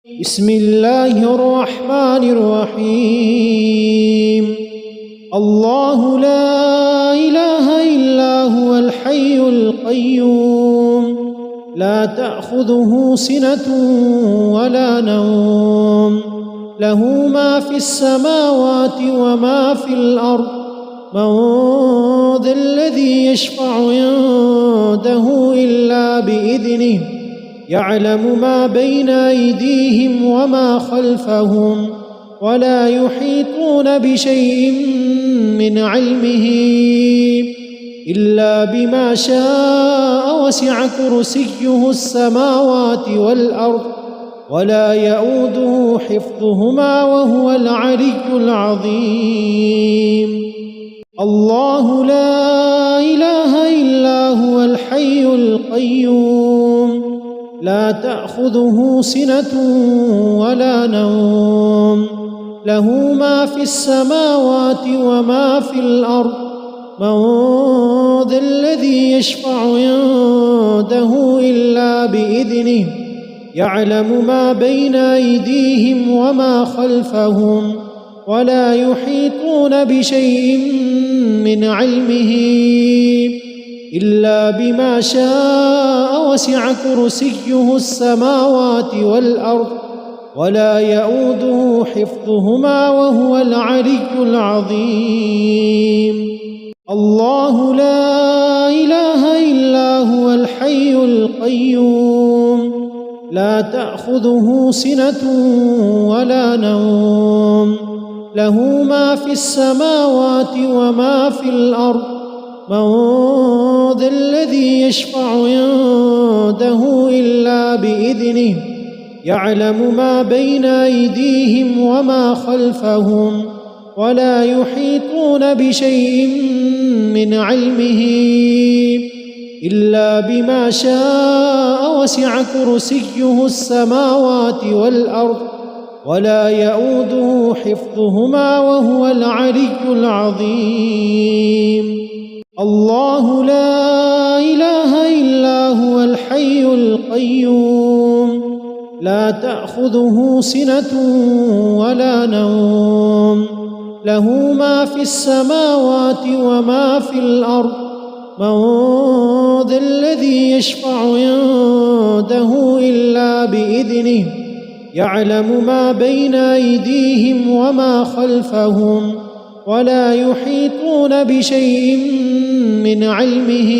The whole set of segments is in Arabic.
بسم الله الرحمن الرحيم. الله لا إله إلا هو الحي القيوم، لا تأخذه سنة ولا نوم، له ما في السماوات وما في الأرض. من ذا الذي يشفع عنده إلا بإذنه، يعلم ما بين أيديهم وما خلفهم، ولا يحيطون بشيء من علمه إلا بما شاء، وسع كرسيه السماوات والأرض، ولا يؤوده حفظهما وهو العلي العظيم. الله لا إله إلا هو الحي القيوم، لا تأخذه سنة ولا نوم، له ما في السماوات وما في الأرض. من ذا الذي يشفع عنده إلا بإذنه، يعلم ما بين أيديهم وما خلفهم، ولا يحيطون بشيء من علمه إلا بما شاء، وسع كرسيه السماوات والأرض، ولا يؤوده حفظهما وهو العلي العظيم. الله لا إله إلا هو الحي القيوم، لا تأخذه سنة ولا نوم، له ما في السماوات وما في الأرض. من ذا الذي يشفع عنده إلا بإذنه، يعلم ما بين أيديهم وما خلفهم، ولا يحيطون بشيء من علمه إلا بما شاء، وسع كرسيه السماوات والأرض، ولا يؤوده حفظهما وهو العلي العظيم. الله لا إله إلا هو الحي القيوم، لا تأخذه سنة ولا نوم، له ما في السماوات وما في الأرض. من ذا الذي يشفع عنده إلا بإذنه، يعلم ما بين أيديهم وما خلفهم، ولا يحيطون بشيء من علمه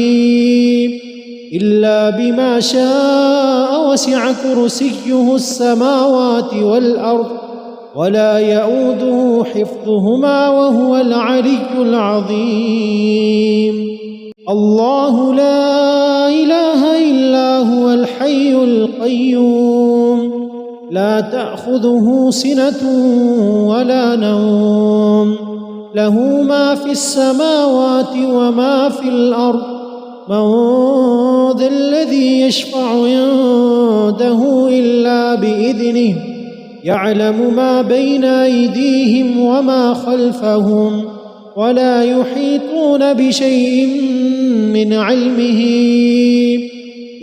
إلا بما شاء، وسع كرسيه السماوات والأرض، ولا يؤوده حفظهما وهو العلي العظيم. الله لا إله إلا هو الحي القيوم، لا تأخذه سنة ولا نوم، له ما في السماوات وما في الأرض. من ذا الذي يشفع عنده إلا بإذنه، يعلم ما بين أيديهم وما خلفهم، ولا يحيطون بشيء من علمه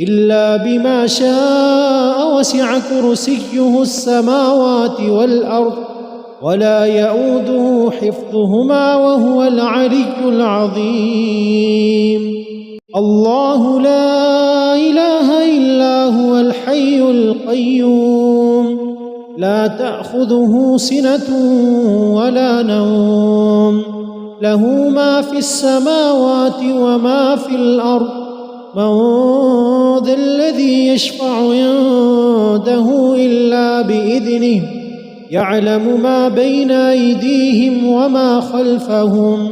إلا بما شاء، وسع كرسيه السماوات والأرض، ولا يؤوده حفظهما وهو العلي العظيم. الله لا إله إلا هو الحي القيوم، لا تأخذه سنة ولا نوم، له ما في السماوات وما في الأرض. من ذا الذي يشفع عنده إلا بإذنه، يعلم ما بين أيديهم وما خلفهم،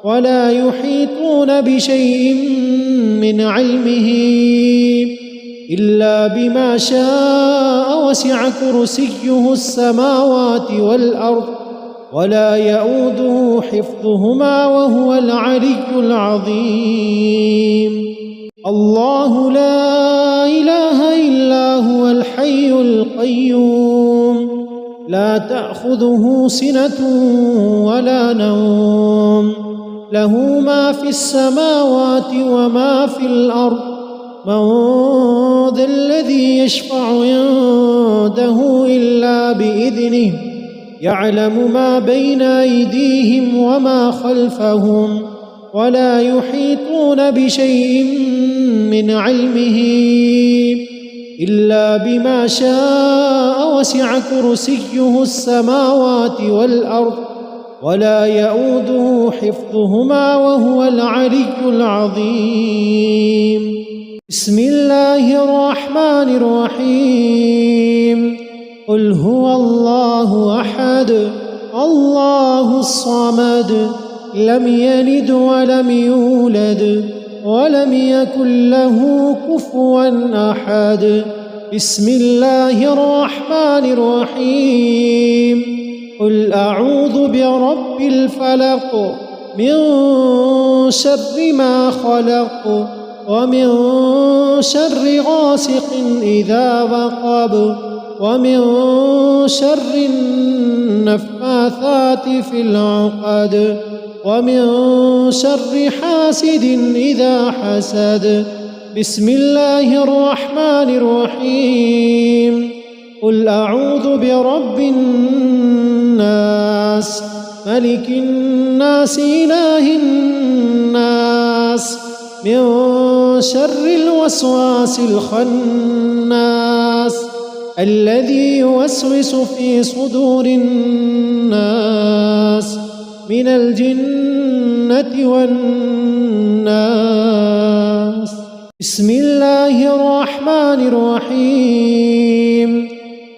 ولا يحيطون بشيء من علمه إلا بما شاء، وسع كرسيه السماوات والأرض، ولا يؤوده حفظهما وهو العلي العظيم. الله لا إله إلا هو الحي القيوم، لا تأخذه سنة ولا نوم، له ما في السماوات وما في الأرض. من ذا الذي يشفع عنده إلا بإذنه يعلم ما بين أيديهم وما خلفهم ولا يحيطون بشيء من علمه إلا بما شاء وسع كرسيه السماوات والأرض ولا يؤوده حفظهما وهو العلي العظيم. بسم الله الرحمن الرحيم. قل هو الله أحد الله الصمد لم يلد ولم يولد ولم يكن له كفوا أحد. بسم الله الرحمن الرحيم. قل أعوذ برب الفلق من شر ما خلق ومن شر غاسق إذا وقب ومن شر النفاثات في العقد ومن شر حاسد إذا حسد. بسم الله الرحمن الرحيم. قل أعوذ برب الناس ملك الناس إله الناس من شر الوسواس الخناس الذي يوسوس في صدور الناس من الجنة والناس. بسم الله الرحمن الرحيم.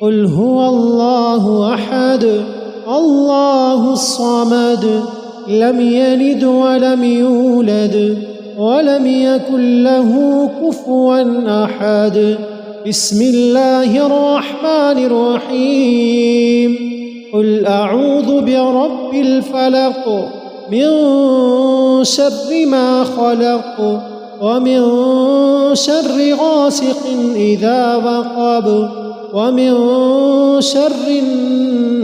قل هو الله أحد الله الصمد لم يلد ولم يولد ولم يكن له كفوا أحد. بسم الله الرحمن الرحيم. قل أعوذ برب الفلق من شر ما خلق ومن شر غاسق إذا وقب ومن شر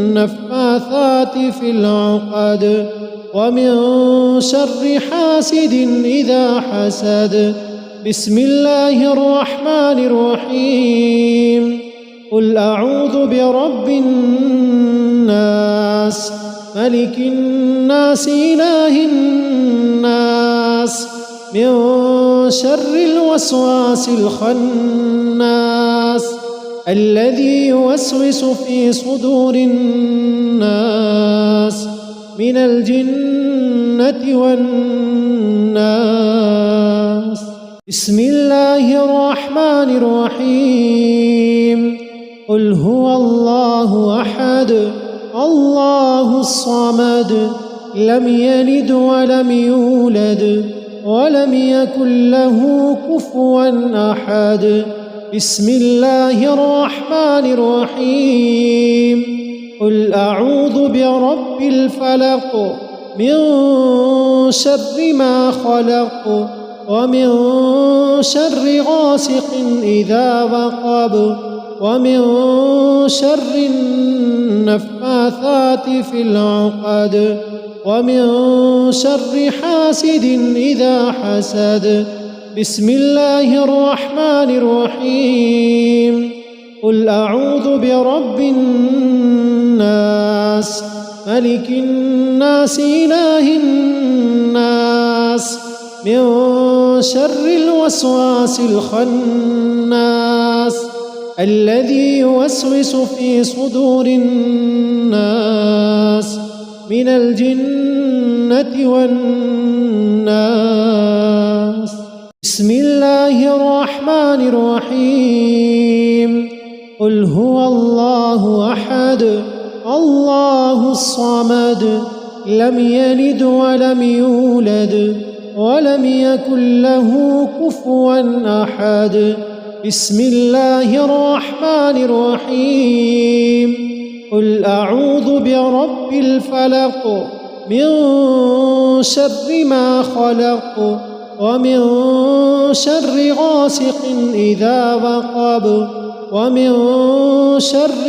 النفاثات في العقد ومن شر حاسد إذا حسد. بسم الله الرحمن الرحيم. قل أعوذ برب الناس ملك الناس إله الناس من شر الوسواس الخناس الذي يوسوس في صدور الناس من الجنة والناس. بسم الله الرحمن الرحيم. قل هو الله أحد الله الصمد لم يلد ولم يولد ولم يكن له كفوا أحد. بسم الله الرحمن الرحيم. قل أعوذ برب الفلق من شر ما خلق ومن شر غاسق إذا وقب ومن شر النفاثات في العقد ومن شر حاسد إذا حسد. بسم الله الرحمن الرحيم. قل أعوذ برب الناس ملك الناس إله الناس من شر الوسواس الخناس الذي يوسوس في صدور الناس من الجنة والناس. بسم الله الرحمن الرحيم. قل هو الله أحد الله الصمد لم يلد ولم يولد ولم يكن له كفوا أحد. بسم الله الرحمن الرحيم. قل أعوذ برب الفلق من شر ما خلق ومن شر غاسق إذا وقب ومن شر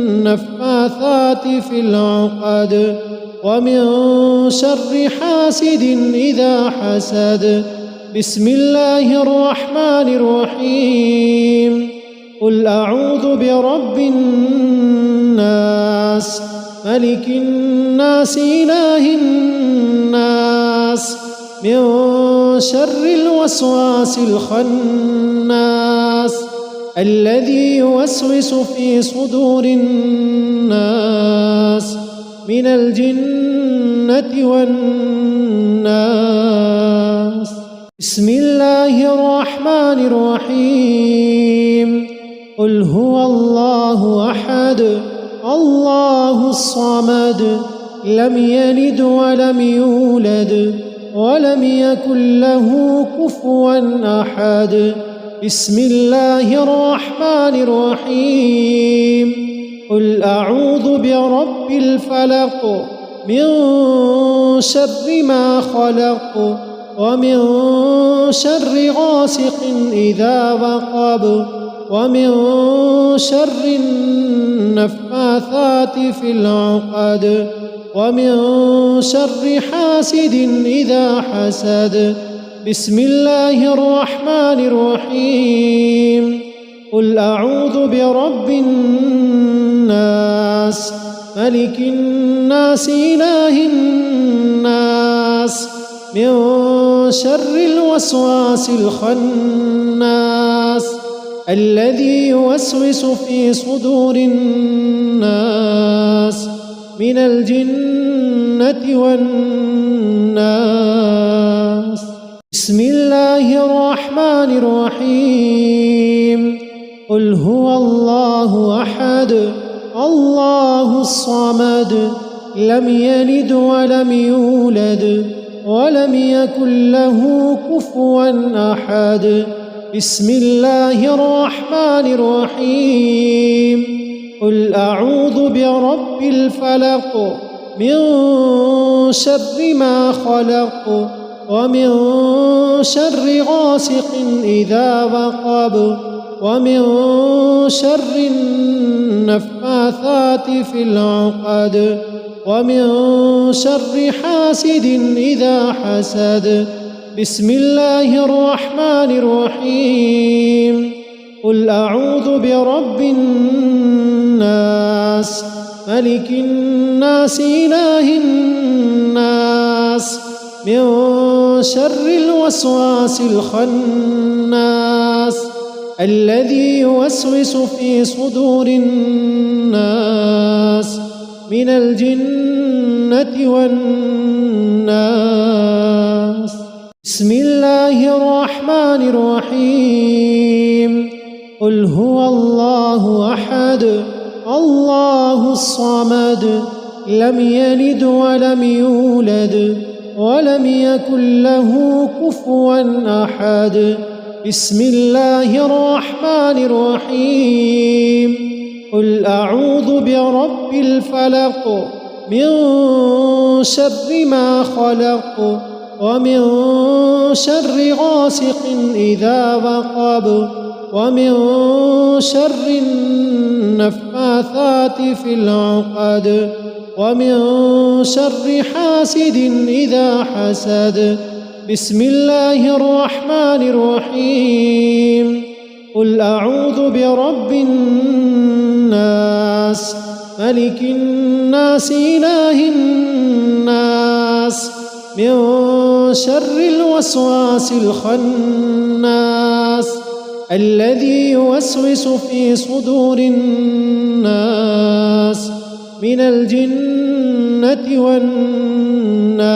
النفاثات في العقد ومن شر حاسد إذا حسد. بسم الله الرحمن الرحيم قل أعوذ برب الناس ملك الناس إله الناس من شر الوسواس الخناس الذي يوسوس في صدور الناس من الجنة والناس بسم الله الرحمن الرحيم قل هو الله أحد الله الصمد لم يلد ولم يولد ولم يكن له كفوا أحد بسم الله الرحمن الرحيم قل أعوذ برب الفلق من شر ما خلق ومن شر غاسق إذا وقب ومن شر النفاثات في العقد ومن شر حاسد إذا حسد بسم الله الرحمن الرحيم قل أعوذ برب الناس ملك الناس إله الناس من شر الوسواس الخناس الذي يوسوس في صدور الناس من الجنة والناس بسم الله الرحمن الرحيم قل هو الله أحد الله الصمد لم يلد ولم يولد ولم يكن له كفوا أحد بسم الله الرحمن الرحيم قل أعوذ برب الفلق من شر ما خلق ومن شر غاسق إذا وقب ومن شر النفاثات في العقد ومن شر حاسد إذا حسد بسم الله الرحمن الرحيم قل أعوذ برب الناس ملك الناس إله الناس من شر الوسواس الخناس الذي يوسوس في صدور الناس من الجنة والناس بسم الله الرحمن الرحيم قل هو الله أحد الله الصمد لم يلد ولم يولد ولم يكن له كفوا أحد بسم الله الرحمن الرحيم قل أعوذ برب الفلق من شر ما خلق ومن شر غاسق إذا وقب ومن شر النفاثات في العقد ومن شر حاسد إذا حسد بسم الله الرحمن الرحيم قل أعوذ برب الناس ملك الناس إله الناس من شر الوسواس الخناس الذي يوسوس في صدور الناس من الجنة والناس